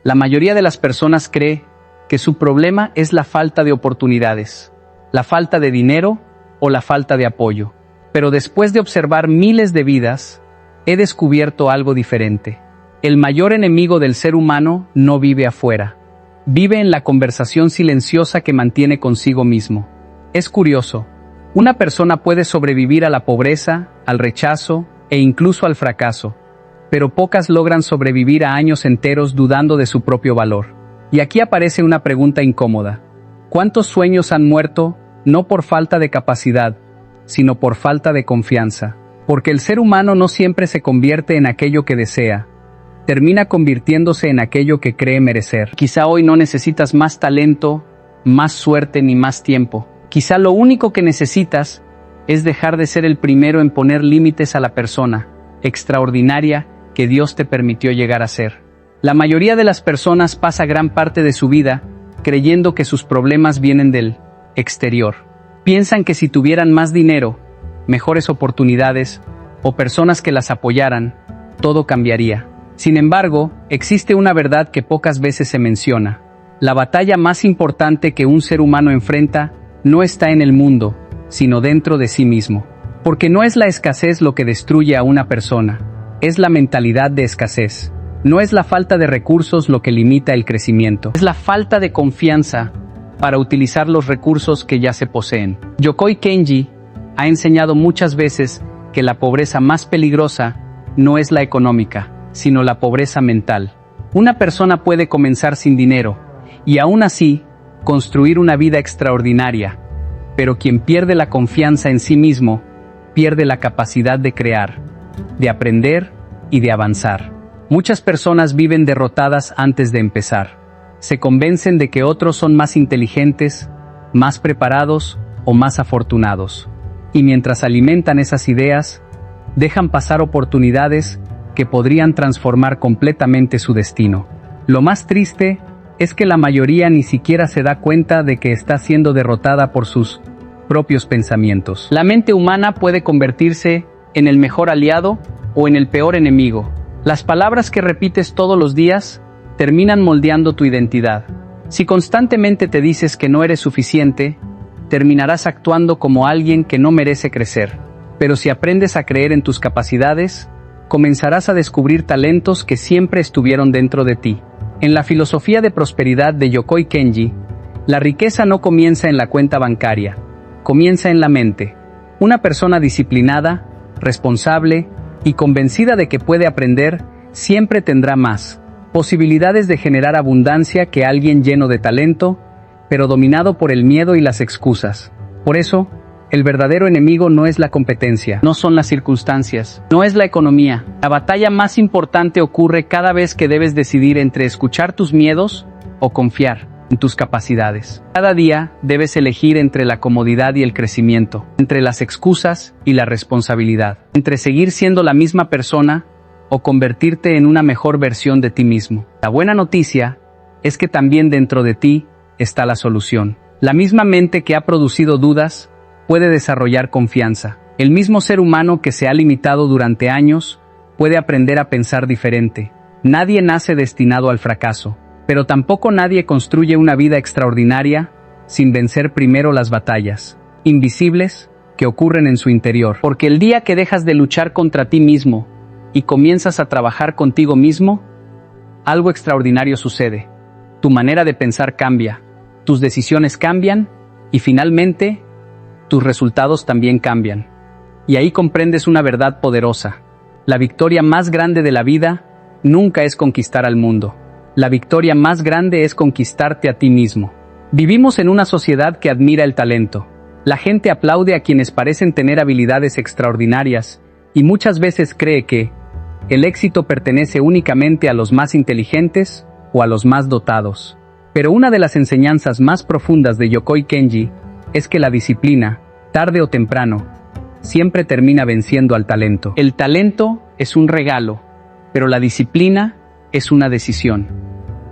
La mayoría de las personas cree que su problema es la falta de oportunidades, la falta de dinero o la falta de apoyo. Pero después de observar miles de vidas, he descubierto algo diferente. El mayor enemigo del ser humano no vive afuera. Vive en la conversación silenciosa que mantiene consigo mismo. Es curioso. Una persona puede sobrevivir a la pobreza, al rechazo e incluso al fracaso, pero pocas logran sobrevivir a años enteros dudando de su propio valor. Y aquí aparece una pregunta incómoda. ¿Cuántos sueños han muerto, no por falta de capacidad, sino por falta de confianza? Porque el ser humano no siempre se convierte en aquello que desea, termina convirtiéndose en aquello que cree merecer. Quizá hoy no necesitas más talento, más suerte ni más tiempo. Quizá lo único que necesitas es dejar de ser el primero en poner límites a la persona extraordinaria que Dios te permitió llegar a ser. La mayoría de las personas pasa gran parte de su vida creyendo que sus problemas vienen del exterior. Piensan que si tuvieran más dinero, mejores oportunidades o personas que las apoyaran, todo cambiaría. Sin embargo, existe una verdad que pocas veces se menciona. La batalla más importante que un ser humano enfrenta no está en el mundo, sino dentro de sí mismo. Porque no es la escasez lo que destruye a una persona, es la mentalidad de escasez. No es la falta de recursos lo que limita el crecimiento, es la falta de confianza para utilizar los recursos que ya se poseen. Yokoi Kenji ha enseñado muchas veces que la pobreza más peligrosa no es la económica, sino la pobreza mental. Una persona puede comenzar sin dinero y aún así construir una vida extraordinaria, pero quien pierde la confianza en sí mismo, pierde la capacidad de crear, de aprender y de avanzar. Muchas personas viven derrotadas antes de empezar. Se convencen de que otros son más inteligentes, más preparados o más afortunados. Y mientras alimentan esas ideas, dejan pasar oportunidades que podrían transformar completamente su destino. Lo más triste es que la mayoría ni siquiera se da cuenta de que está siendo derrotada por sus propios pensamientos. La mente humana puede convertirse en el mejor aliado o en el peor enemigo. Las palabras que repites todos los días terminan moldeando tu identidad. Si constantemente te dices que no eres suficiente, terminarás actuando como alguien que no merece crecer. Pero si aprendes a creer en tus capacidades, comenzarás a descubrir talentos que siempre estuvieron dentro de ti. En la filosofía de prosperidad de Yokoi Kenji, la riqueza no comienza en la cuenta bancaria, comienza en la mente. Una persona disciplinada, responsable y convencida de que puede aprender, siempre tendrá más posibilidades de generar abundancia que alguien lleno de talento, pero dominado por el miedo y las excusas. Por eso, el verdadero enemigo no es la competencia, no son las circunstancias, no es la economía. La batalla más importante ocurre cada vez que debes decidir entre escuchar tus miedos o confiar en tus capacidades. Cada día debes elegir entre la comodidad y el crecimiento, entre las excusas y la responsabilidad, entre seguir siendo la misma persona o convertirte en una mejor versión de ti mismo. La buena noticia es que también dentro de ti está la solución. La misma mente que ha producido dudas puede desarrollar confianza. El mismo ser humano que se ha limitado durante años puede aprender a pensar diferente. Nadie nace destinado al fracaso, pero tampoco nadie construye una vida extraordinaria sin vencer primero las batallas invisibles que ocurren en su interior. Porque el día que dejas de luchar contra ti mismo y comienzas a trabajar contigo mismo, algo extraordinario sucede. Tu manera de pensar cambia, tus decisiones cambian y finalmente tus resultados también cambian. Y ahí comprendes una verdad poderosa. La victoria más grande de la vida nunca es conquistar al mundo. La victoria más grande es conquistarte a ti mismo. Vivimos en una sociedad que admira el talento. La gente aplaude a quienes parecen tener habilidades extraordinarias y muchas veces cree que el éxito pertenece únicamente a los más inteligentes o a los más dotados. Pero una de las enseñanzas más profundas de Yokoi Kenji es que la disciplina, tarde o temprano, siempre termina venciendo al talento. El talento es un regalo, pero la disciplina es una decisión.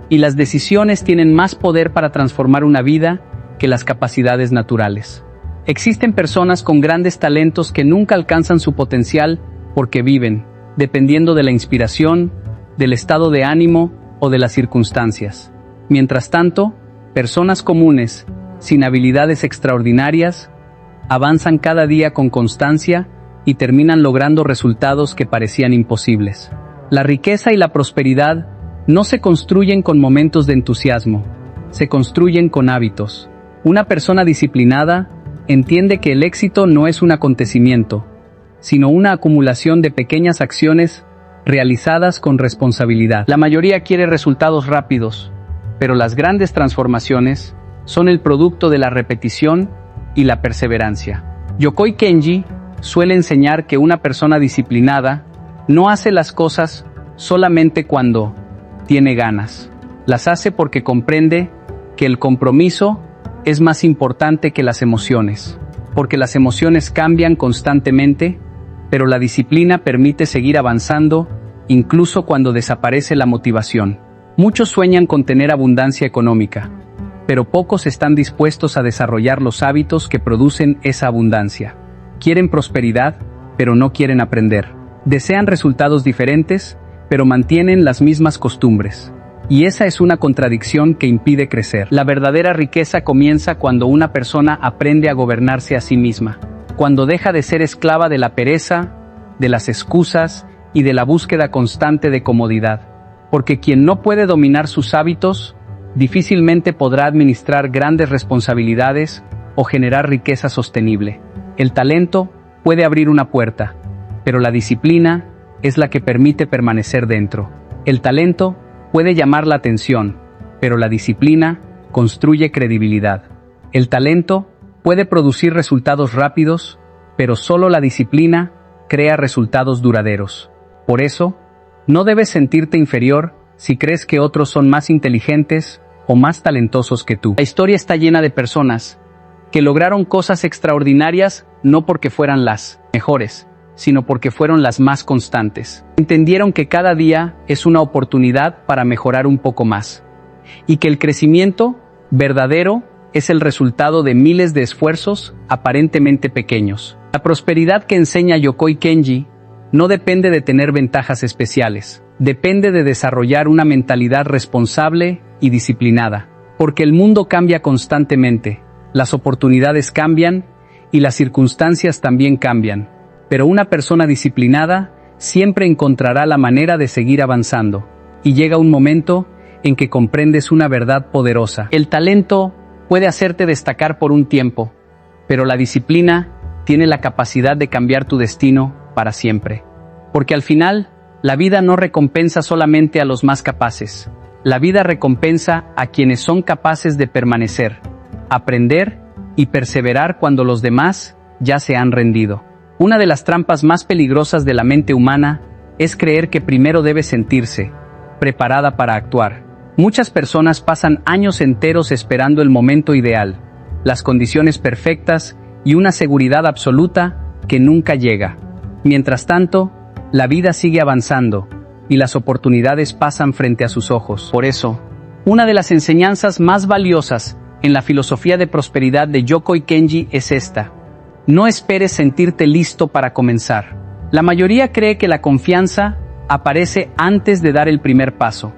Y las decisiones tienen más poder para transformar una vida que las capacidades naturales. Existen personas con grandes talentos que nunca alcanzan su potencial porque viven, dependiendo de la inspiración, del estado de ánimo o de las circunstancias. Mientras tanto, personas comunes, sin habilidades extraordinarias, avanzan cada día con constancia y terminan logrando resultados que parecían imposibles. La riqueza y la prosperidad no se construyen con momentos de entusiasmo, se construyen con hábitos. Una persona disciplinada entiende que el éxito no es un acontecimiento, sino una acumulación de pequeñas acciones realizadas con responsabilidad. La mayoría quiere resultados rápidos, pero las grandes transformaciones son el producto de la repetición y la perseverancia. Yokoi Kenji suele enseñar que una persona disciplinada no hace las cosas solamente cuando tiene ganas. Las hace porque comprende que el compromiso es más importante que las emociones, porque las emociones cambian constantemente, pero la disciplina permite seguir avanzando incluso cuando desaparece la motivación. Muchos sueñan con tener abundancia económica, pero pocos están dispuestos a desarrollar los hábitos que producen esa abundancia. Quieren prosperidad, pero no quieren aprender. Desean resultados diferentes, pero mantienen las mismas costumbres. Y esa es una contradicción que impide crecer. La verdadera riqueza comienza cuando una persona aprende a gobernarse a sí misma, cuando deja de ser esclava de la pereza, de las excusas y de la búsqueda constante de comodidad. Porque quien no puede dominar sus hábitos, difícilmente podrá administrar grandes responsabilidades o generar riqueza sostenible. El talento puede abrir una puerta, pero la disciplina es la que permite permanecer dentro. El talento puede llamar la atención, pero la disciplina construye credibilidad. El talento puede producir resultados rápidos, pero solo la disciplina crea resultados duraderos. Por eso, no debes sentirte inferior si crees que otros son más inteligentes o más talentosos que tú. La historia está llena de personas que lograron cosas extraordinarias no porque fueran las mejores, sino porque fueron las más constantes. Entendieron que cada día es una oportunidad para mejorar un poco más, y que el crecimiento verdadero es el resultado de miles de esfuerzos aparentemente pequeños. La prosperidad que enseña Yokoi Kenji no depende de tener ventajas especiales, depende de desarrollar una mentalidad responsable y disciplinada, porque el mundo cambia constantemente, las oportunidades cambian y las circunstancias también cambian, pero una persona disciplinada siempre encontrará la manera de seguir avanzando, y llega un momento en que comprendes una verdad poderosa. El talento puede hacerte destacar por un tiempo, pero la disciplina tiene la capacidad de cambiar tu destino para siempre. Porque al final, la vida no recompensa solamente a los más capaces. La vida recompensa a quienes son capaces de permanecer, aprender y perseverar cuando los demás ya se han rendido. Una de las trampas más peligrosas de la mente humana es creer que primero debe sentirse preparada para actuar. Muchas personas pasan años enteros esperando el momento ideal, las condiciones perfectas y una seguridad absoluta que nunca llega. Mientras tanto, la vida sigue avanzando y las oportunidades pasan frente a sus ojos. Por eso, una de las enseñanzas más valiosas en la filosofía de prosperidad de Yokoi Kenji es esta: no esperes sentirte listo para comenzar. La mayoría cree que la confianza aparece antes de dar el primer paso,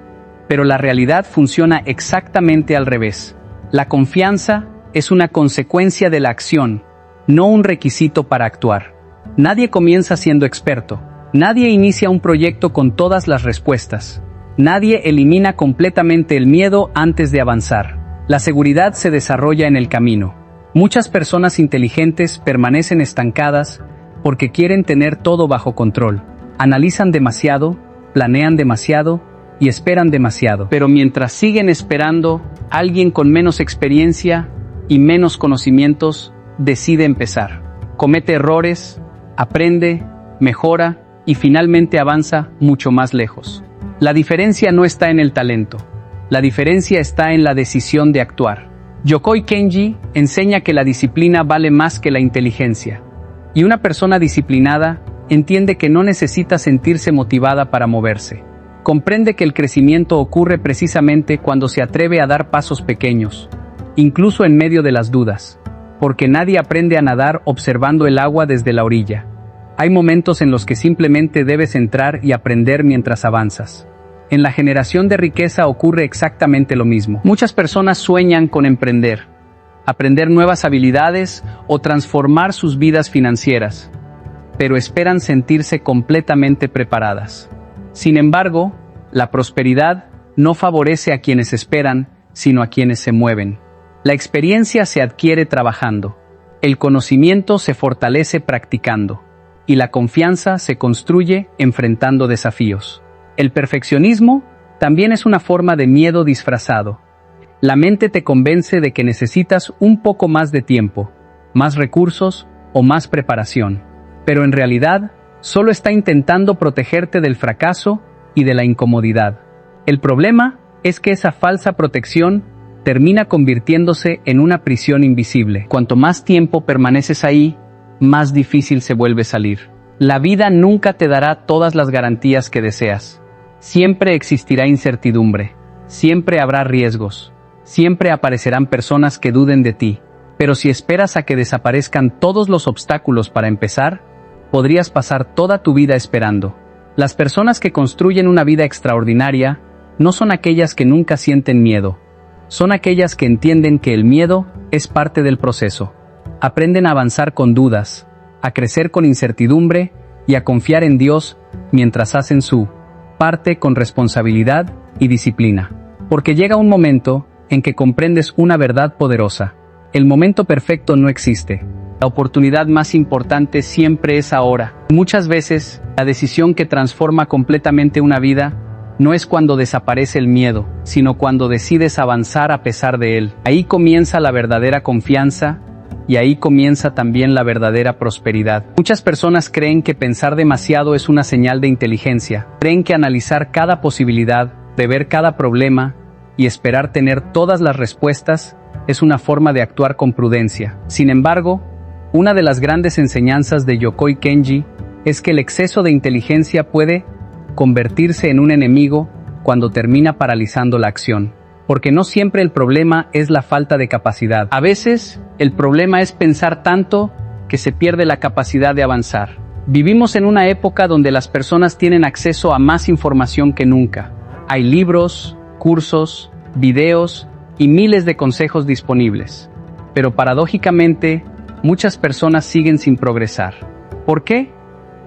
pero la realidad funciona exactamente al revés. La confianza es una consecuencia de la acción, no un requisito para actuar. Nadie comienza siendo experto. Nadie inicia un proyecto con todas las respuestas. Nadie elimina completamente el miedo antes de avanzar. La seguridad se desarrolla en el camino. Muchas personas inteligentes permanecen estancadas porque quieren tener todo bajo control. Analizan demasiado, planean demasiado y esperan demasiado. Pero mientras siguen esperando, alguien con menos experiencia y menos conocimientos decide empezar. Comete errores, aprende, mejora y finalmente avanza mucho más lejos. La diferencia no está en el talento. La diferencia está en la decisión de actuar. Yokoi Kenji enseña que la disciplina vale más que la inteligencia. Y una persona disciplinada entiende que no necesita sentirse motivada para moverse. Comprende que el crecimiento ocurre precisamente cuando se atreve a dar pasos pequeños, incluso en medio de las dudas, porque nadie aprende a nadar observando el agua desde la orilla. Hay momentos en los que simplemente debes entrar y aprender mientras avanzas. En la generación de riqueza ocurre exactamente lo mismo. Muchas personas sueñan con emprender, aprender nuevas habilidades o transformar sus vidas financieras, pero esperan sentirse completamente preparadas. Sin embargo, la prosperidad no favorece a quienes esperan, sino a quienes se mueven. La experiencia se adquiere trabajando, el conocimiento se fortalece practicando, y la confianza se construye enfrentando desafíos. El perfeccionismo también es una forma de miedo disfrazado. La mente te convence de que necesitas un poco más de tiempo, más recursos o más preparación, pero en realidad solo está intentando protegerte del fracaso y de la incomodidad. El problema es que esa falsa protección termina convirtiéndose en una prisión invisible. Cuanto más tiempo permaneces ahí, más difícil se vuelve salir. La vida nunca te dará todas las garantías que deseas. Siempre existirá incertidumbre, siempre habrá riesgos, siempre aparecerán personas que duden de ti, pero si esperas a que desaparezcan todos los obstáculos para empezar, podrías pasar toda tu vida esperando. Las personas que construyen una vida extraordinaria no son aquellas que nunca sienten miedo, son aquellas que entienden que el miedo es parte del proceso. Aprenden a avanzar con dudas, a crecer con incertidumbre y a confiar en Dios mientras hacen su parte con responsabilidad y disciplina. Porque llega un momento en que comprendes una verdad poderosa. El momento perfecto no existe. La oportunidad más importante siempre es ahora. Muchas veces, la decisión que transforma completamente una vida no es cuando desaparece el miedo, sino cuando decides avanzar a pesar de él. Ahí comienza la verdadera confianza y ahí comienza también la verdadera prosperidad. Muchas personas creen que pensar demasiado es una señal de inteligencia. Creen que analizar cada posibilidad, de ver cada problema y esperar tener todas las respuestas es una forma de actuar con prudencia. Sin embargo, una de las grandes enseñanzas de Yokoi Kenji es que el exceso de inteligencia puede convertirse en un enemigo cuando termina paralizando la acción. Porque no siempre el problema es la falta de capacidad. A veces, el problema es pensar tanto que se pierde la capacidad de avanzar. Vivimos en una época donde las personas tienen acceso a más información que nunca. Hay libros, cursos, videos y miles de consejos disponibles. Pero paradójicamente, muchas personas siguen sin progresar. ¿Por qué?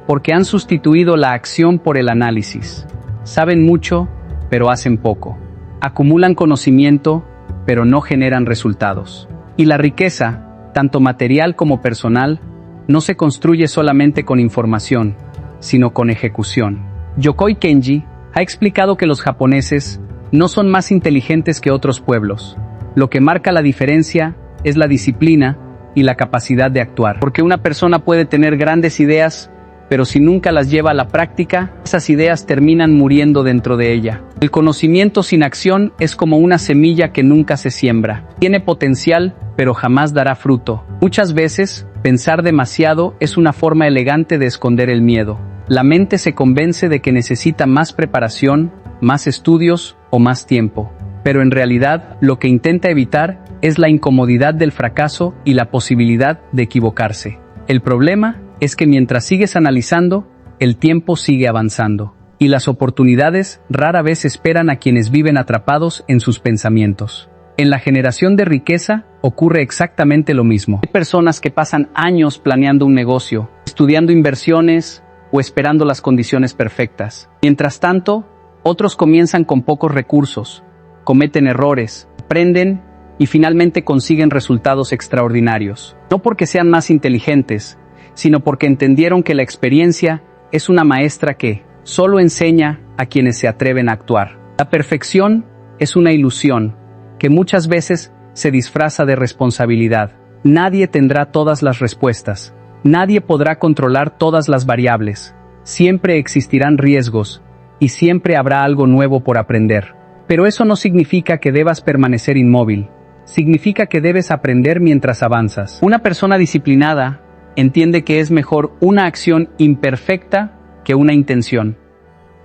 Porque han sustituido la acción por el análisis. Saben mucho, pero hacen poco. Acumulan conocimiento, pero no generan resultados. Y la riqueza, tanto material como personal, no se construye solamente con información, sino con ejecución. Yokoi Kenji ha explicado que los japoneses no son más inteligentes que otros pueblos. Lo que marca la diferencia es la disciplina y la capacidad de actuar. Porque una persona puede tener grandes ideas, pero si nunca las lleva a la práctica, esas ideas terminan muriendo dentro de ella. El conocimiento sin acción es como una semilla que nunca se siembra. Tiene potencial, pero jamás dará fruto. Muchas veces, pensar demasiado es una forma elegante de esconder el miedo. La mente se convence de que necesita más preparación, más estudios o más tiempo. Pero en realidad, lo que intenta evitar es la incomodidad del fracaso y la posibilidad de equivocarse. El problema es que mientras sigues analizando, el tiempo sigue avanzando, y las oportunidades rara vez esperan a quienes viven atrapados en sus pensamientos. En la generación de riqueza ocurre exactamente lo mismo. Hay personas que pasan años planeando un negocio, estudiando inversiones o esperando las condiciones perfectas. Mientras tanto, otros comienzan con pocos recursos, cometen errores, aprenden y finalmente consiguen resultados extraordinarios. No porque sean más inteligentes, sino porque entendieron que la experiencia es una maestra que solo enseña a quienes se atreven a actuar. La perfección es una ilusión que muchas veces se disfraza de responsabilidad. Nadie tendrá todas las respuestas. Nadie podrá controlar todas las variables. Siempre existirán riesgos y siempre habrá algo nuevo por aprender. Pero eso no significa que debas permanecer inmóvil. Significa que debes aprender mientras avanzas. Una persona disciplinada entiende que es mejor una acción imperfecta que una intención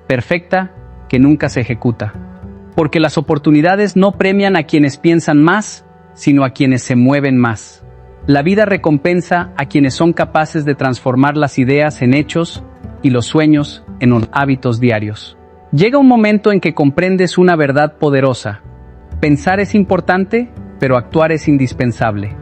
perfecta que nunca se ejecuta. Porque las oportunidades no premian a quienes piensan más, sino a quienes se mueven más. La vida recompensa a quienes son capaces de transformar las ideas en hechos y los sueños en hábitos diarios. Llega un momento en que comprendes una verdad poderosa. Pensar es importante, pero actuar es indispensable.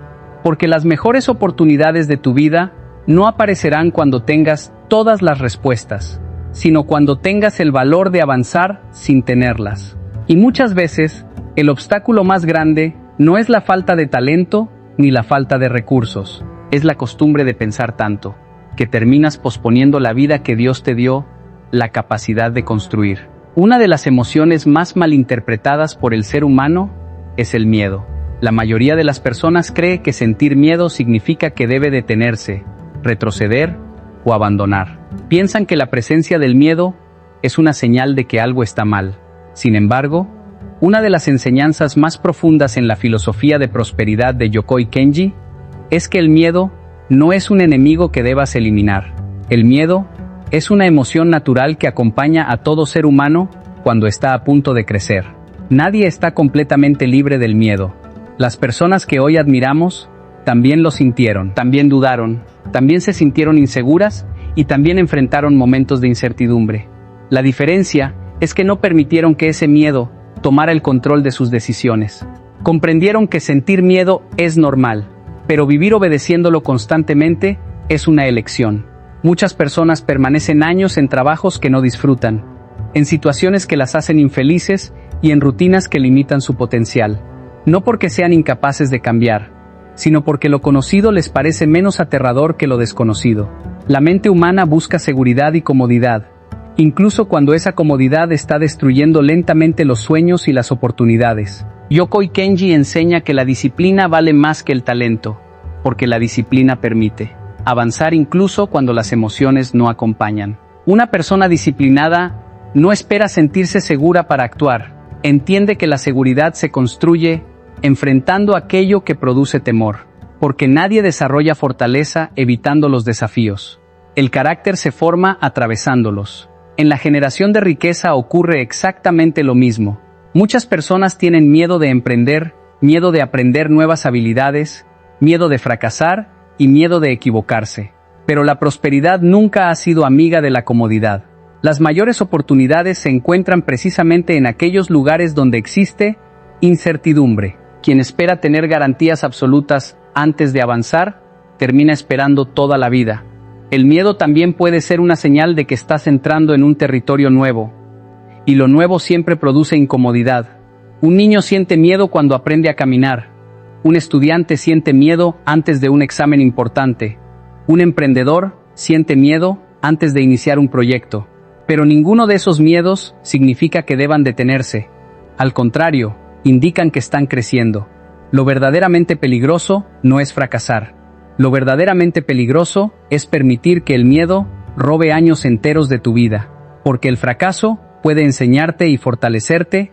Porque las mejores oportunidades de tu vida no aparecerán cuando tengas todas las respuestas, sino cuando tengas el valor de avanzar sin tenerlas. Y muchas veces, el obstáculo más grande no es la falta de talento ni la falta de recursos, es la costumbre de pensar tanto, que terminas posponiendo la vida que Dios te dio, la capacidad de construir. Una de las emociones más malinterpretadas por el ser humano es el miedo. La mayoría de las personas cree que sentir miedo significa que debe detenerse, retroceder o abandonar. Piensan que la presencia del miedo es una señal de que algo está mal. Sin embargo, una de las enseñanzas más profundas en la filosofía de prosperidad de Yokoi Kenji es que el miedo no es un enemigo que debas eliminar. El miedo es una emoción natural que acompaña a todo ser humano cuando está a punto de crecer. Nadie está completamente libre del miedo. Las personas que hoy admiramos también lo sintieron, también dudaron, también se sintieron inseguras y también enfrentaron momentos de incertidumbre. La diferencia es que no permitieron que ese miedo tomara el control de sus decisiones. Comprendieron que sentir miedo es normal, pero vivir obedeciéndolo constantemente es una elección. Muchas personas permanecen años en trabajos que no disfrutan, en situaciones que las hacen infelices y en rutinas que limitan su potencial. No porque sean incapaces de cambiar, sino porque lo conocido les parece menos aterrador que lo desconocido. La mente humana busca seguridad y comodidad, incluso cuando esa comodidad está destruyendo lentamente los sueños y las oportunidades. Yokoi Kenji enseña que la disciplina vale más que el talento, porque la disciplina permite avanzar incluso cuando las emociones no acompañan. Una persona disciplinada no espera sentirse segura para actuar, entiende que la seguridad se construye enfrentando aquello que produce temor, porque nadie desarrolla fortaleza evitando los desafíos. El carácter se forma atravesándolos. En la generación de riqueza ocurre exactamente lo mismo. Muchas personas tienen miedo de emprender, miedo de aprender nuevas habilidades, miedo de fracasar y miedo de equivocarse. Pero la prosperidad nunca ha sido amiga de la comodidad. Las mayores oportunidades se encuentran precisamente en aquellos lugares donde existe incertidumbre. Quien espera tener garantías absolutas antes de avanzar, termina esperando toda la vida. El miedo también puede ser una señal de que estás entrando en un territorio nuevo. Y lo nuevo siempre produce incomodidad. Un niño siente miedo cuando aprende a caminar. Un estudiante siente miedo antes de un examen importante. Un emprendedor siente miedo antes de iniciar un proyecto. Pero ninguno de esos miedos significa que deban detenerse. Al contrario, indican que están creciendo. Lo verdaderamente peligroso no es fracasar. Lo verdaderamente peligroso es permitir que el miedo robe años enteros de tu vida. Porque el fracaso puede enseñarte y fortalecerte,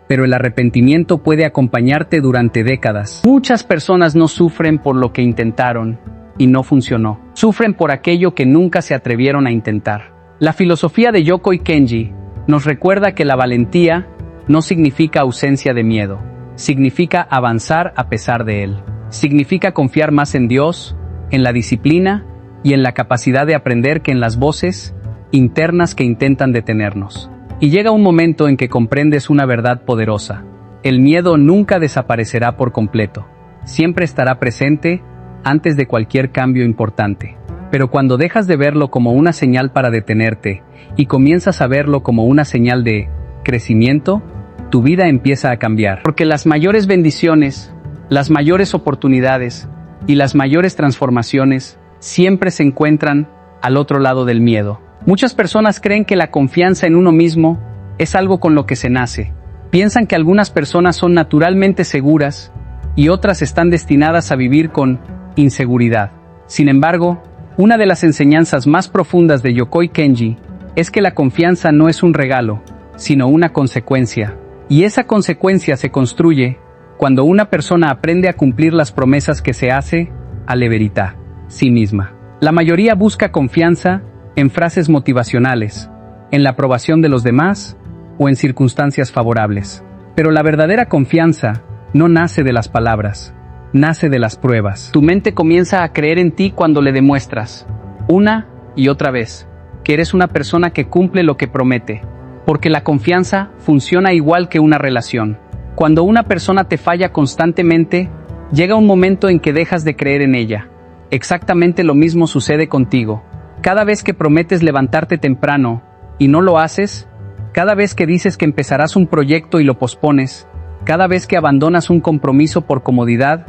pero el arrepentimiento puede acompañarte durante décadas. Muchas personas no sufren por lo que intentaron y no funcionó. Sufren por aquello que nunca se atrevieron a intentar. La filosofía de Yokoi Kenji nos recuerda que la valentía no significa ausencia de miedo. Significa avanzar a pesar de él. Significa confiar más en Dios, en la disciplina y en la capacidad de aprender que en las voces internas que intentan detenernos. Y llega un momento en que comprendes una verdad poderosa. El miedo nunca desaparecerá por completo. Siempre estará presente antes de cualquier cambio importante. Pero cuando dejas de verlo como una señal para detenerte y comienzas a verlo como una señal de crecimiento, tu vida empieza a cambiar. Porque las mayores bendiciones, las mayores oportunidades y las mayores transformaciones siempre se encuentran al otro lado del miedo. Muchas personas creen que la confianza en uno mismo es algo con lo que se nace. Piensan que algunas personas son naturalmente seguras y otras están destinadas a vivir con inseguridad. Sin embargo, una de las enseñanzas más profundas de Yokoi Kenji es que la confianza no es un regalo, sino una consecuencia. Y esa consecuencia se construye cuando una persona aprende a cumplir las promesas que se hace a la verità, sí misma. La mayoría busca confianza en frases motivacionales, en la aprobación de los demás o en circunstancias favorables. Pero la verdadera confianza no nace de las palabras, nace de las pruebas. Tu mente comienza a creer en ti cuando le demuestras, una y otra vez, que eres una persona que cumple lo que promete, Porque la confianza funciona igual que una relación. Cuando una persona te falla constantemente, llega un momento en que dejas de creer en ella. Exactamente lo mismo sucede contigo. Cada vez que prometes levantarte temprano y no lo haces, cada vez que dices que empezarás un proyecto y lo pospones, cada vez que abandonas un compromiso por comodidad,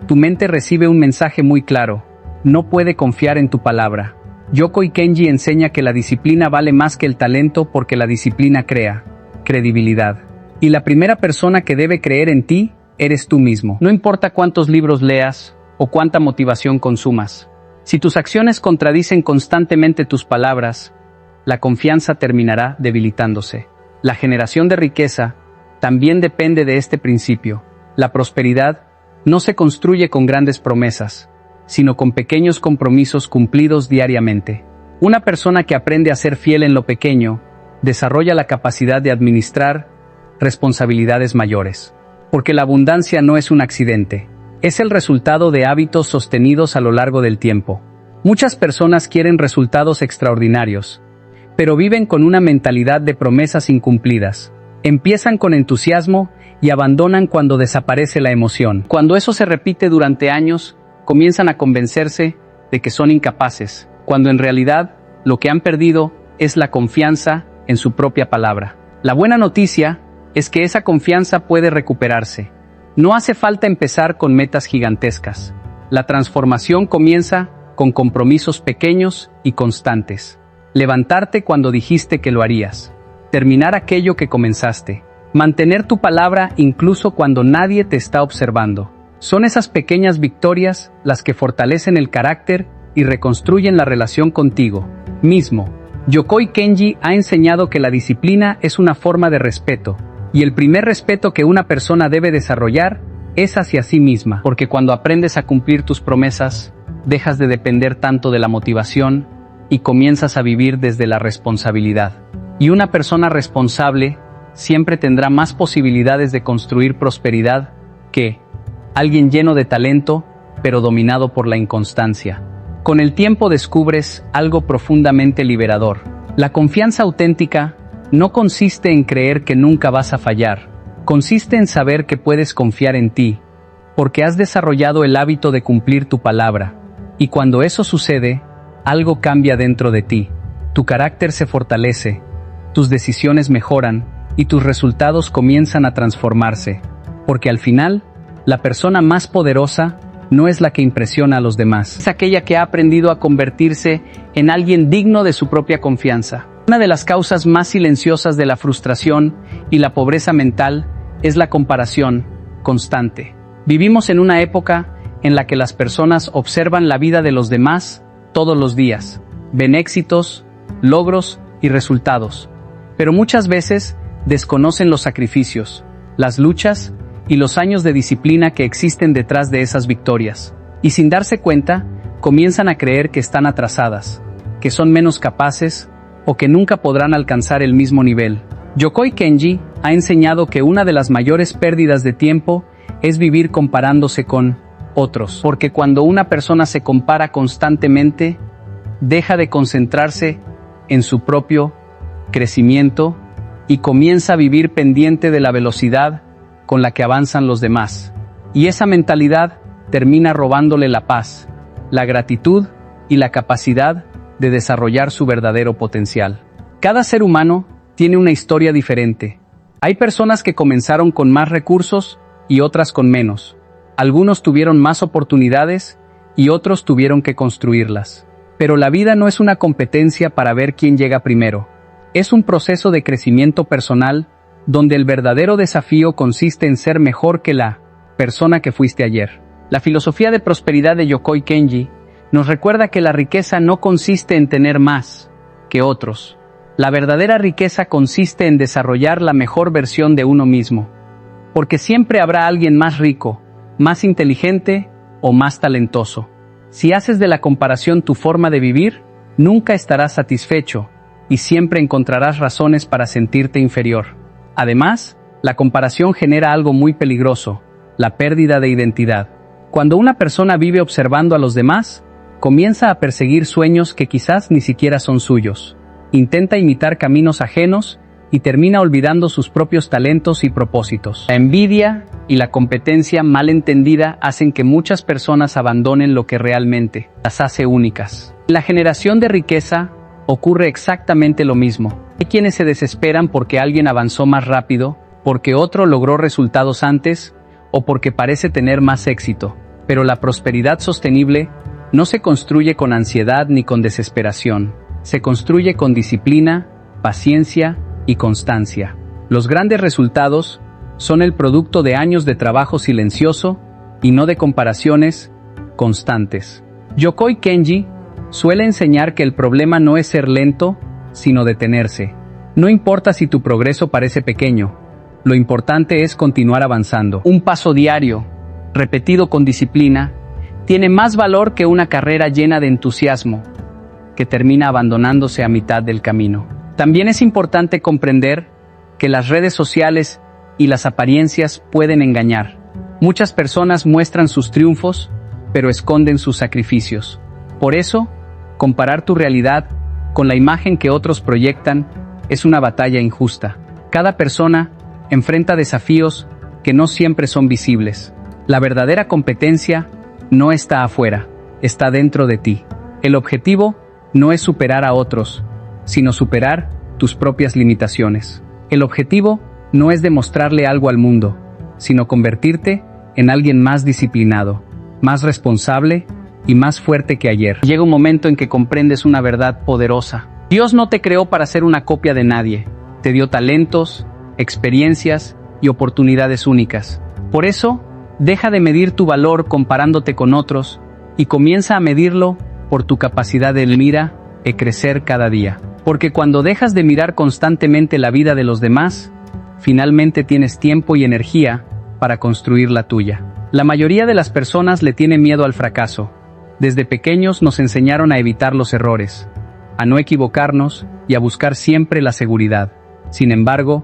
tu mente recibe un mensaje muy claro: no puede confiar en tu palabra. Yokoi Kenji enseña que la disciplina vale más que el talento porque la disciplina crea credibilidad. Y la primera persona que debe creer en ti eres tú mismo. No importa cuántos libros leas o cuánta motivación consumas. Si tus acciones contradicen constantemente tus palabras, la confianza terminará debilitándose. La generación de riqueza también depende de este principio. La prosperidad no se construye con grandes promesas, sino con pequeños compromisos cumplidos diariamente. Una persona que aprende a ser fiel en lo pequeño, desarrolla la capacidad de administrar responsabilidades mayores. Porque la abundancia no es un accidente, es el resultado de hábitos sostenidos a lo largo del tiempo. Muchas personas quieren resultados extraordinarios, pero viven con una mentalidad de promesas incumplidas. Empiezan con entusiasmo y abandonan cuando desaparece la emoción. Cuando eso se repite durante años, comienzan a convencerse de que son incapaces, cuando en realidad lo que han perdido es la confianza en su propia palabra. La buena noticia es que esa confianza puede recuperarse. No hace falta empezar con metas gigantescas. La transformación comienza con compromisos pequeños y constantes. Levantarte cuando dijiste que lo harías. Terminar aquello que comenzaste. Mantener tu palabra incluso cuando nadie te está observando. Son esas pequeñas victorias las que fortalecen el carácter y reconstruyen la relación contigo mismo. Yokoi Kenji ha enseñado que la disciplina es una forma de respeto, y el primer respeto que una persona debe desarrollar es hacia sí misma, porque cuando aprendes a cumplir tus promesas, dejas de depender tanto de la motivación y comienzas a vivir desde la responsabilidad. Y una persona responsable siempre tendrá más posibilidades de construir prosperidad que alguien lleno de talento, pero dominado por la inconstancia. Con el tiempo descubres algo profundamente liberador. La confianza auténtica no consiste en creer que nunca vas a fallar. Consiste en saber que puedes confiar en ti, porque has desarrollado el hábito de cumplir tu palabra. Y cuando eso sucede, algo cambia dentro de ti. Tu carácter se fortalece, tus decisiones mejoran y tus resultados comienzan a transformarse. Porque al final, la persona más poderosa no es la que impresiona a los demás. Es aquella que ha aprendido a convertirse en alguien digno de su propia confianza. Una de las causas más silenciosas de la frustración y la pobreza mental es la comparación constante. Vivimos en una época en la que las personas observan la vida de los demás todos los días. Ven éxitos, logros y resultados. Pero muchas veces desconocen los sacrificios, las luchas y los años de disciplina que existen detrás de esas victorias. Y sin darse cuenta, comienzan a creer que están atrasadas, que son menos capaces o que nunca podrán alcanzar el mismo nivel. Yokoi Kenji ha enseñado que una de las mayores pérdidas de tiempo es vivir comparándose con otros. Porque cuando una persona se compara constantemente, deja de concentrarse en su propio crecimiento y comienza a vivir pendiente de la velocidad con la que avanzan los demás. Y esa mentalidad termina robándole la paz, la gratitud y la capacidad de desarrollar su verdadero potencial. Cada ser humano tiene una historia diferente. Hay personas que comenzaron con más recursos y otras con menos. Algunos tuvieron más oportunidades y otros tuvieron que construirlas. Pero la vida no es una competencia para ver quién llega primero. Es un proceso de crecimiento personal donde el verdadero desafío consiste en ser mejor que la persona que fuiste ayer. La filosofía de prosperidad de Yokoi Kenji nos recuerda que la riqueza no consiste en tener más que otros. La verdadera riqueza consiste en desarrollar la mejor versión de uno mismo. Porque siempre habrá alguien más rico, más inteligente o más talentoso. Si haces de la comparación tu forma de vivir, nunca estarás satisfecho y siempre encontrarás razones para sentirte inferior. Además, la comparación genera algo muy peligroso: la pérdida de identidad. Cuando una persona vive observando a los demás, comienza a perseguir sueños que quizás ni siquiera son suyos. Intenta imitar caminos ajenos y termina olvidando sus propios talentos y propósitos. La envidia y la competencia mal entendida hacen que muchas personas abandonen lo que realmente las hace únicas. En la generación de riqueza ocurre exactamente lo mismo. Hay quienes se desesperan porque alguien avanzó más rápido, porque otro logró resultados antes, o porque parece tener más éxito. Pero la prosperidad sostenible no se construye con ansiedad ni con desesperación. Se construye con disciplina, paciencia y constancia. Los grandes resultados son el producto de años de trabajo silencioso y no de comparaciones constantes. Yokoi Kenji suele enseñar que el problema no es ser lento, sino detenerse. No importa si tu progreso parece pequeño, lo importante es continuar avanzando. Un paso diario, repetido con disciplina, tiene más valor que una carrera llena de entusiasmo, que termina abandonándose a mitad del camino. También es importante comprender que las redes sociales y las apariencias pueden engañar. Muchas personas muestran sus triunfos, pero esconden sus sacrificios. Por eso, comparar tu realidad con la imagen que otros proyectan es una batalla injusta. Cada persona enfrenta desafíos que no siempre son visibles. La verdadera competencia no está afuera, está dentro de ti. El objetivo no es superar a otros, sino superar tus propias limitaciones. El objetivo no es demostrarle algo al mundo, sino convertirte en alguien más disciplinado, más responsable y más fuerte que ayer. Llega un momento en que comprendes una verdad poderosa. Dios no te creó para ser una copia de nadie. Te dio talentos, experiencias y oportunidades únicas. Por eso, deja de medir tu valor comparándote con otros y comienza a medirlo por tu capacidad de mira y crecer cada día. Porque cuando dejas de mirar constantemente la vida de los demás, finalmente tienes tiempo y energía para construir la tuya. La mayoría de las personas le tienen miedo al fracaso. Desde pequeños nos enseñaron a evitar los errores, a no equivocarnos y a buscar siempre la seguridad. Sin embargo,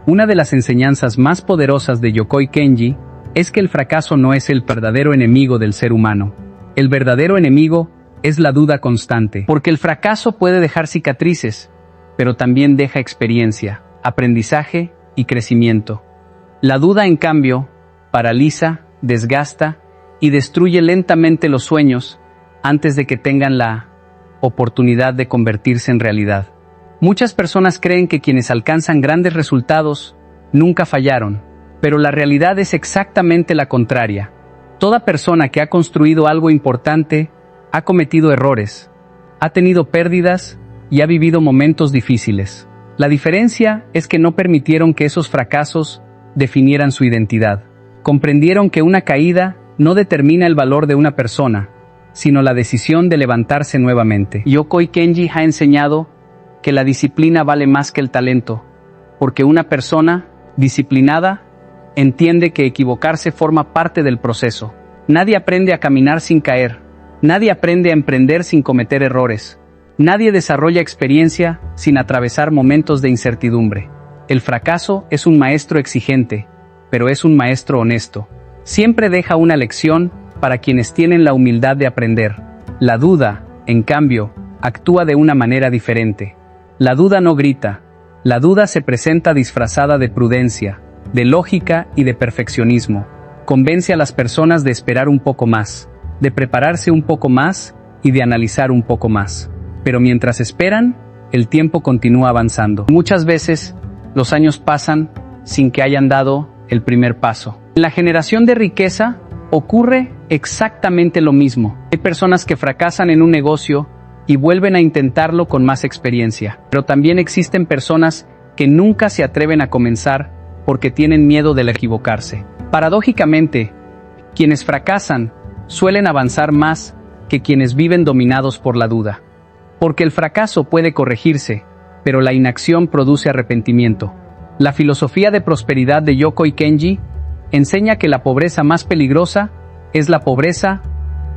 una de las enseñanzas más poderosas de Yokoi Kenji es que el fracaso no es el verdadero enemigo del ser humano. El verdadero enemigo es la duda constante, porque el fracaso puede dejar cicatrices, pero también deja experiencia, aprendizaje y crecimiento. La duda, en cambio, paraliza, desgasta y destruye lentamente los sueños antes de que tengan la oportunidad de convertirse en realidad. Muchas personas creen que quienes alcanzan grandes resultados nunca fallaron, pero la realidad es exactamente la contraria. Toda persona que ha construido algo importante ha cometido errores, ha tenido pérdidas y ha vivido momentos difíciles. La diferencia es que no permitieron que esos fracasos definieran su identidad. Comprendieron que una caída no determina el valor de una persona, sino la decisión de levantarse nuevamente. Yokoi Kenji ha enseñado que la disciplina vale más que el talento, porque una persona disciplinada entiende que equivocarse forma parte del proceso. Nadie aprende a caminar sin caer. Nadie aprende a emprender sin cometer errores. Nadie desarrolla experiencia sin atravesar momentos de incertidumbre. El fracaso es un maestro exigente, pero es un maestro honesto. Siempre deja una lección para quienes tienen la humildad de aprender. La duda, en cambio, actúa de una manera diferente. La duda no grita. La duda se presenta disfrazada de prudencia, de lógica y de perfeccionismo. Convence a las personas de esperar un poco más, de prepararse un poco más y de analizar un poco más. Pero mientras esperan, el tiempo continúa avanzando. Muchas veces, los años pasan sin que hayan dado el primer paso. En la generación de riqueza, ocurre exactamente lo mismo. Hay personas que fracasan en un negocio y vuelven a intentarlo con más experiencia. Pero también existen personas que nunca se atreven a comenzar porque tienen miedo de equivocarse. Paradójicamente, quienes fracasan suelen avanzar más que quienes viven dominados por la duda. Porque el fracaso puede corregirse, pero la inacción produce arrepentimiento. La filosofía de prosperidad de Yokoi Kenji enseña que la pobreza más peligrosa es la pobreza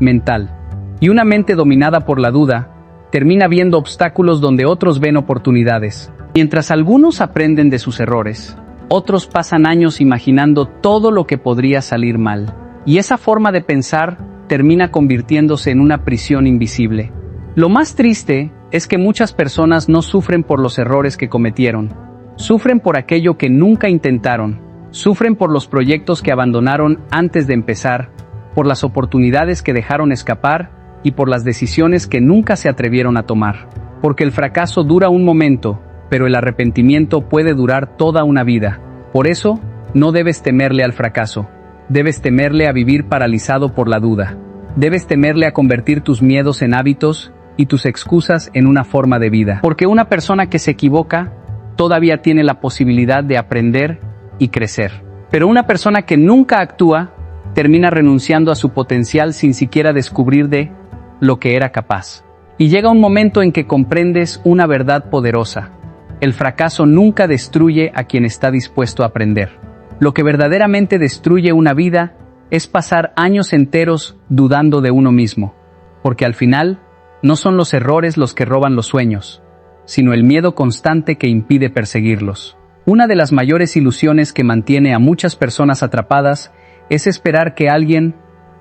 mental. Y una mente dominada por la duda termina viendo obstáculos donde otros ven oportunidades. Mientras algunos aprenden de sus errores, otros pasan años imaginando todo lo que podría salir mal. Y esa forma de pensar termina convirtiéndose en una prisión invisible. Lo más triste es que muchas personas no sufren por los errores que cometieron, Sufren por aquello que nunca intentaron. Sufren por los proyectos que abandonaron antes de empezar, por las oportunidades que dejaron escapar y por las decisiones que nunca se atrevieron a tomar. Porque el fracaso dura un momento, pero el arrepentimiento puede durar toda una vida. Por eso, no debes temerle al fracaso. Debes temerle a vivir paralizado por la duda. Debes temerle a convertir tus miedos en hábitos y tus excusas en una forma de vida. Porque una persona que se equivoca todavía tiene la posibilidad de aprender y crecer. Pero una persona que nunca actúa termina renunciando a su potencial sin siquiera descubrir de lo que era capaz. Y llega un momento en que comprendes una verdad poderosa. El fracaso nunca destruye a quien está dispuesto a aprender. Lo que verdaderamente destruye una vida es pasar años enteros dudando de uno mismo, porque al final no son los errores los que roban los sueños, sino el miedo constante que impide perseguirlos. Una de las mayores ilusiones que mantiene a muchas personas atrapadas es esperar que alguien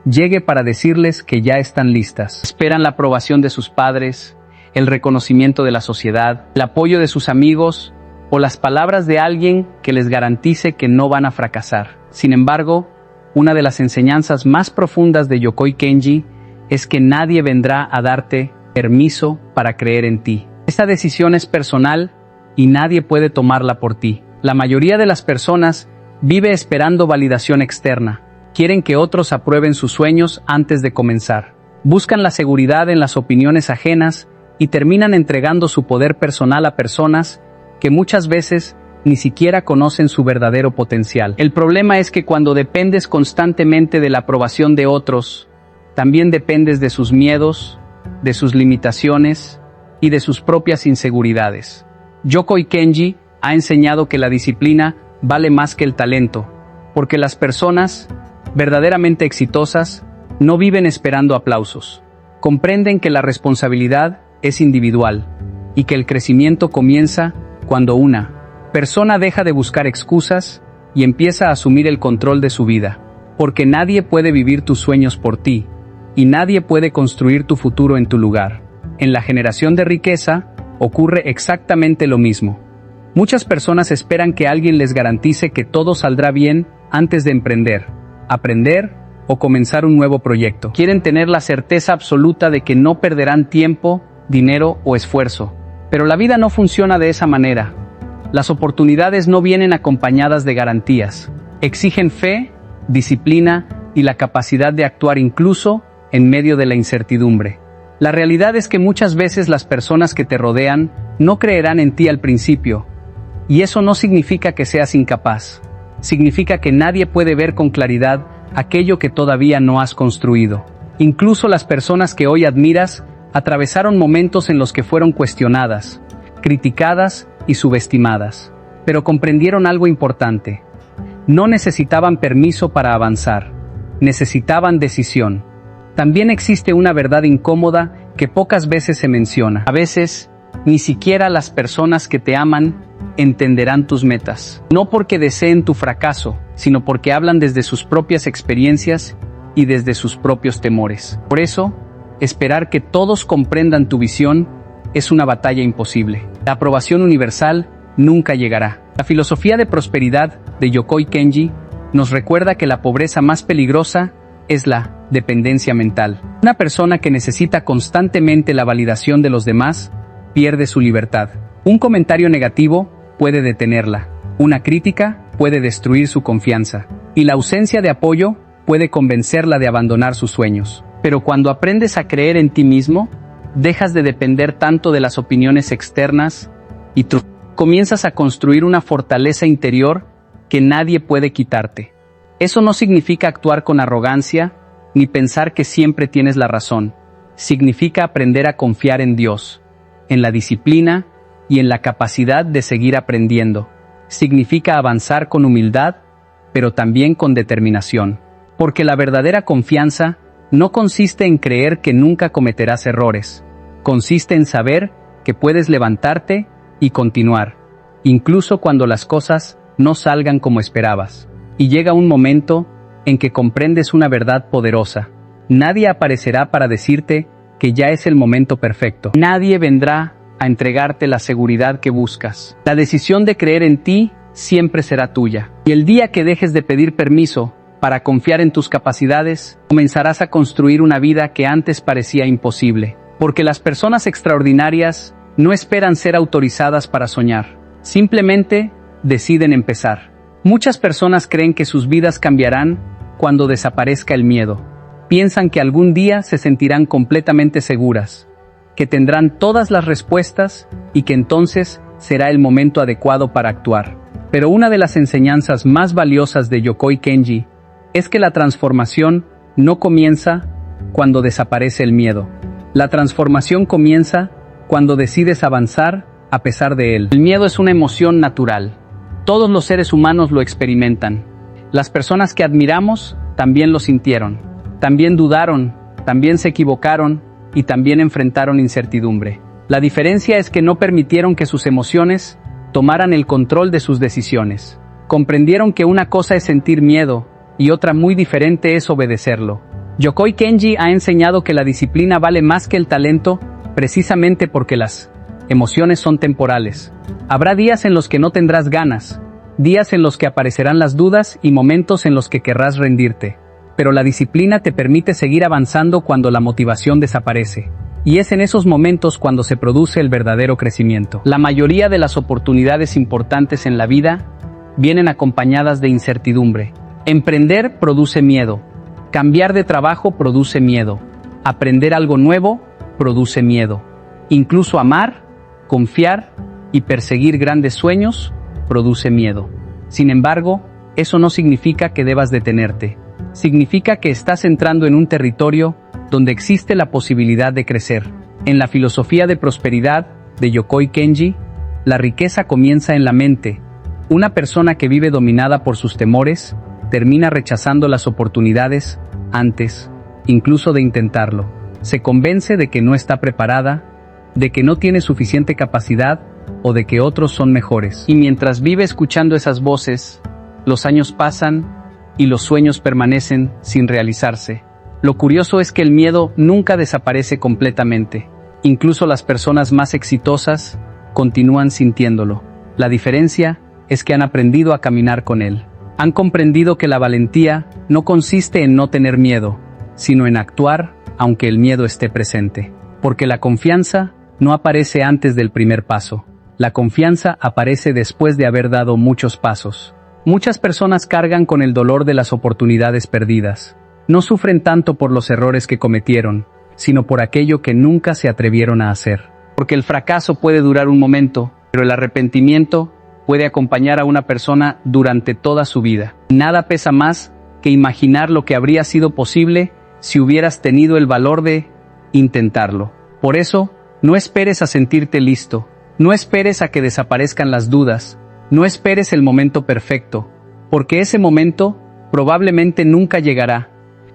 llegue para decirles que ya están listas. Esperan la aprobación de sus padres, el reconocimiento de la sociedad, el apoyo de sus amigos o las palabras de alguien que les garantice que no van a fracasar. Sin embargo, una de las enseñanzas más profundas de Yokoi Kenji es que nadie vendrá a darte permiso para creer en ti. Esta decisión es personal y nadie puede tomarla por ti. La mayoría de las personas vive esperando validación externa. Quieren que otros aprueben sus sueños antes de comenzar. Buscan la seguridad en las opiniones ajenas y terminan entregando su poder personal a personas que muchas veces ni siquiera conocen su verdadero potencial. El problema es que cuando dependes constantemente de la aprobación de otros, también dependes de sus miedos, de sus limitaciones y de sus propias inseguridades. Yokoi Kenji ha enseñado que la disciplina vale más que el talento, porque las personas verdaderamente exitosas no viven esperando aplausos. Comprenden que la responsabilidad es individual y que el crecimiento comienza cuando una persona deja de buscar excusas y empieza a asumir el control de su vida. Porque nadie puede vivir tus sueños por ti y nadie puede construir tu futuro en tu lugar. En la generación de riqueza ocurre exactamente lo mismo. Muchas personas esperan que alguien les garantice que todo saldrá bien antes de emprender, aprender o comenzar un nuevo proyecto. Quieren tener la certeza absoluta de que no perderán tiempo, dinero o esfuerzo. Pero la vida no funciona de esa manera. Las oportunidades no vienen acompañadas de garantías. Exigen fe, disciplina y la capacidad de actuar incluso en medio de la incertidumbre. La realidad es que muchas veces las personas que te rodean no creerán en ti al principio. Y eso no significa que seas incapaz. Significa que nadie puede ver con claridad aquello que todavía no has construido. Incluso las personas que hoy admiras atravesaron momentos en los que fueron cuestionadas, criticadas y subestimadas. Pero comprendieron algo importante. No necesitaban permiso para avanzar. Necesitaban decisión. También existe una verdad incómoda que pocas veces se menciona. A veces, ni siquiera las personas que te aman entenderán tus metas. No porque deseen tu fracaso, sino porque hablan desde sus propias experiencias y desde sus propios temores. Por eso, esperar que todos comprendan tu visión es una batalla imposible. La aprobación universal nunca llegará. La filosofía de prosperidad de Yokoi Kenji nos recuerda que la pobreza más peligrosa es la dependencia mental. Una persona que necesita constantemente la validación de los demás pierde su libertad. Un comentario negativo puede detenerla. Una crítica puede destruir su confianza. Y la ausencia de apoyo puede convencerla de abandonar sus sueños. Pero cuando aprendes a creer en ti mismo, dejas de depender tanto de las opiniones externas y tú comienzas a construir una fortaleza interior que nadie puede quitarte. Eso no significa actuar con arrogancia ni pensar que siempre tienes la razón. Significa aprender a confiar en Dios, en la disciplina y en la capacidad de seguir aprendiendo. Significa avanzar con humildad, pero también con determinación. Porque la verdadera confianza no consiste en creer que nunca cometerás errores. Consiste en saber que puedes levantarte y continuar, incluso cuando las cosas no salgan como esperabas. Y llega un momento en que comprendes una verdad poderosa. Nadie aparecerá para decirte que ya es el momento perfecto. Nadie vendrá a entregarte la seguridad que buscas. La decisión de creer en ti siempre será tuya. Y el día que dejes de pedir permiso para confiar en tus capacidades, comenzarás a construir una vida que antes parecía imposible. Porque las personas extraordinarias no esperan ser autorizadas para soñar. Simplemente deciden empezar. Muchas personas creen que sus vidas cambiarán cuando desaparezca el miedo. Piensan que algún día se sentirán completamente seguras, que tendrán todas las respuestas y que entonces será el momento adecuado para actuar. Pero una de las enseñanzas más valiosas de Yokoi Kenji es que la transformación no comienza cuando desaparece el miedo. La transformación comienza cuando decides avanzar a pesar de él. El miedo es una emoción natural. Todos los seres humanos lo experimentan. Las personas que admiramos también lo sintieron. También dudaron, también se equivocaron y también enfrentaron incertidumbre. La diferencia es que no permitieron que sus emociones tomaran el control de sus decisiones. Comprendieron que una cosa es sentir miedo y otra muy diferente es obedecerlo. Yokoi Kenji ha enseñado que la disciplina vale más que el talento precisamente porque las emociones son temporales. Habrá días en los que no tendrás ganas, días en los que aparecerán las dudas y momentos en los que querrás rendirte. Pero la disciplina te permite seguir avanzando cuando la motivación desaparece. Y es en esos momentos cuando se produce el verdadero crecimiento. La mayoría de las oportunidades importantes en la vida vienen acompañadas de incertidumbre. Emprender produce miedo. Cambiar de trabajo produce miedo. Aprender algo nuevo produce miedo. Incluso amar, confiar y perseguir grandes sueños produce miedo. Sin embargo, eso no significa que debas detenerte. Significa que estás entrando en un territorio donde existe la posibilidad de crecer. En la filosofía de prosperidad de Yokoi Kenji, la riqueza comienza en la mente. Una persona que vive dominada por sus temores termina rechazando las oportunidades antes, incluso de intentarlo. Se convence de que no está preparada, de que no tiene suficiente capacidad o de que otros son mejores. Y mientras vive escuchando esas voces, los años pasan y los sueños permanecen sin realizarse. Lo curioso es que el miedo nunca desaparece completamente. Incluso las personas más exitosas continúan sintiéndolo. La diferencia es que han aprendido a caminar con él. Han comprendido que la valentía no consiste en no tener miedo, sino en actuar aunque el miedo esté presente. Porque la confianza no aparece antes del primer paso. La confianza aparece después de haber dado muchos pasos. Muchas personas cargan con el dolor de las oportunidades perdidas. No sufren tanto por los errores que cometieron, sino por aquello que nunca se atrevieron a hacer. Porque el fracaso puede durar un momento, pero el arrepentimiento puede acompañar a una persona durante toda su vida. Nada pesa más que imaginar lo que habría sido posible si hubieras tenido el valor de intentarlo. Por eso, no esperes a sentirte listo. No esperes a que desaparezcan las dudas. No esperes el momento perfecto, porque ese momento probablemente nunca llegará.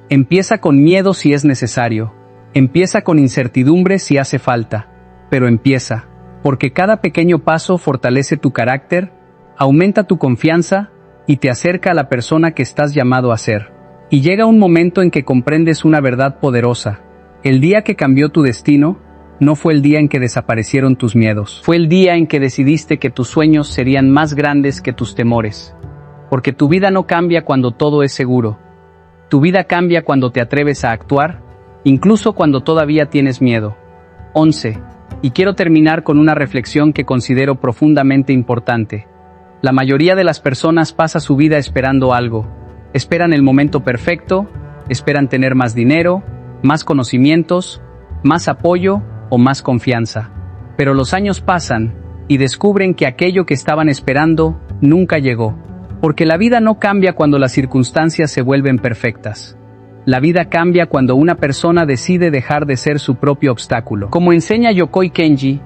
Empieza con miedo si es necesario. Empieza con incertidumbre si hace falta. Pero empieza, porque cada pequeño paso fortalece tu carácter, aumenta tu confianza y te acerca a la persona que estás llamado a ser. Y llega un momento en que comprendes una verdad poderosa. El día que cambió tu destino no fue el día en que desaparecieron tus miedos. Fue el día en que decidiste que tus sueños serían más grandes que tus temores. Porque tu vida no cambia cuando todo es seguro. Tu vida cambia cuando te atreves a actuar, incluso cuando todavía tienes miedo. 11. Y quiero terminar con una reflexión que considero profundamente importante. La mayoría de las personas pasa su vida esperando algo. Esperan el momento perfecto, esperan tener más dinero, más conocimientos, más apoyo o más confianza. Pero los años pasan y descubren que aquello que estaban esperando nunca llegó. Porque la vida no cambia cuando las circunstancias se vuelven perfectas. La vida cambia cuando una persona decide dejar de ser su propio obstáculo. Como enseña Yokoi Kenji,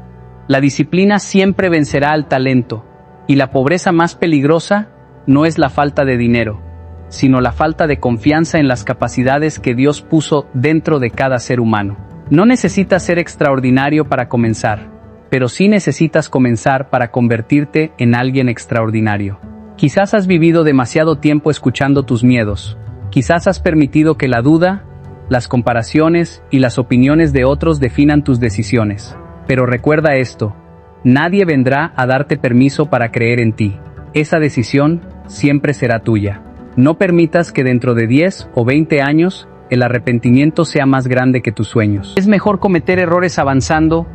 la disciplina siempre vencerá al talento, y la pobreza más peligrosa no es la falta de dinero, sino la falta de confianza en las capacidades que Dios puso dentro de cada ser humano. No necesitas ser extraordinario para comenzar, pero sí necesitas comenzar para convertirte en alguien extraordinario. Quizás has vivido demasiado tiempo escuchando tus miedos. Quizás has permitido que la duda, las comparaciones y las opiniones de otros definan tus decisiones. Pero recuerda esto, nadie vendrá a darte permiso para creer en ti. Esa decisión siempre será tuya. No permitas que dentro de 10 o 20 años el arrepentimiento sea más grande que tus sueños. Es mejor cometer errores avanzando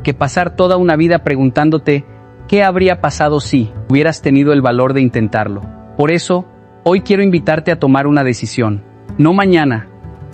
que pasar toda una vida preguntándote qué habría pasado si hubieras tenido el valor de intentarlo. Por eso, hoy quiero invitarte a tomar una decisión. No mañana,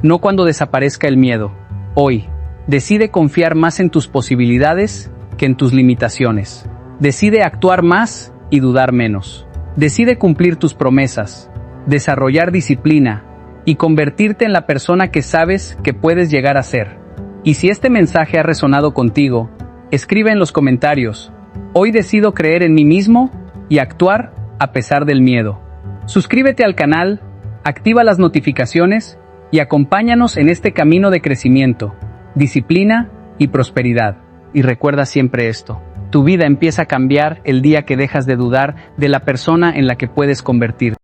no cuando desaparezca el miedo. Hoy, decide confiar más en tus posibilidades que en tus limitaciones. Decide actuar más y dudar menos. Decide cumplir tus promesas, desarrollar disciplina y convertirte en la persona que sabes que puedes llegar a ser. Y si este mensaje ha resonado contigo, escribe en los comentarios: hoy decido creer en mí mismo y actuar a pesar del miedo. Suscríbete al canal, activa las notificaciones y acompáñanos en este camino de crecimiento, disciplina y prosperidad. Y recuerda siempre esto: tu vida empieza a cambiar el día que dejas de dudar de la persona en la que puedes convertirte.